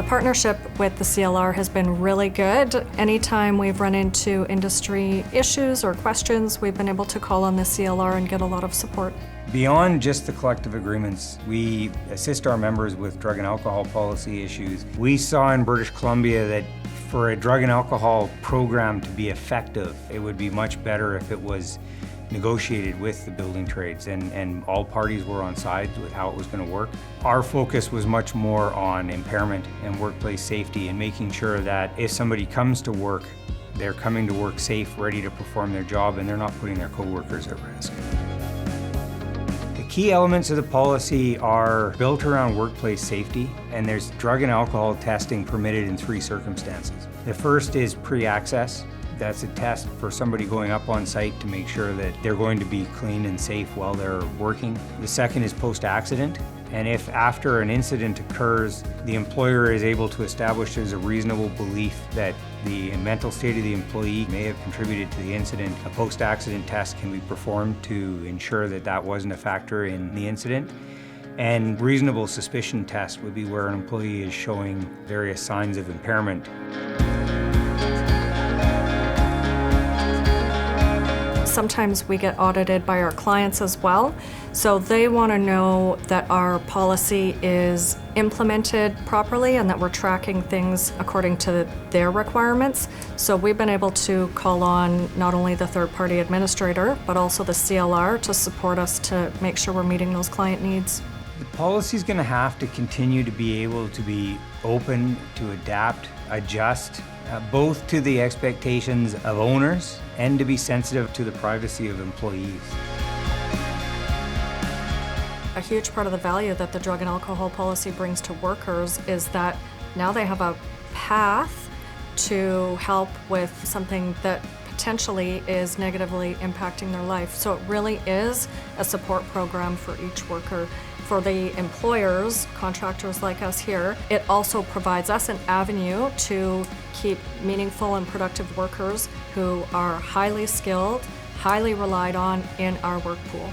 partnership with the CLR has been really good. Anytime we've run into industry issues or questions, we've been able to call on the CLR and get a lot of support. Beyond just the collective agreements, we assist our members with drug and alcohol policy issues. We saw in British Columbia that for a drug and alcohol program to be effective, it would be much better if it was negotiated with the building trades and all parties were on side with how it was going to work. Our focus was much more on impairment and workplace safety and making sure that if somebody comes to work, they're coming to work safe, ready to perform their job, and they're not putting their co-workers at risk. The key elements of the policy are built around workplace safety, and there's drug and alcohol testing permitted in 3 circumstances. The first is pre-access. That's a test for somebody going up on site to make sure that they're going to be clean and safe while they're working. The second is post-accident, and if after an incident occurs, the employer is able to establish there's a reasonable belief that the mental state of the employee may have contributed to the incident, a post-accident test can be performed to ensure that that wasn't a factor in the incident. And reasonable suspicion test would be where an employee is showing various signs of impairment. Sometimes we get audited by our clients as well, so they want to know that our policy is implemented properly and that we're tracking things according to their requirements. So we've been able to call on not only the third-party administrator, but also the CLR to support us to make sure we're meeting those client needs. The policy is going to have to continue to be able to be open, to adapt, adjust, both to the expectations of owners and to be sensitive to the privacy of employees. A huge part of the value that the drug and alcohol policy brings to workers is that now they have a path to help with something that potentially is negatively impacting their life. So it really is a support program for each worker. For the employers, contractors like us here, it also provides us an avenue to keep meaningful and productive workers who are highly skilled, highly relied on in our work pool.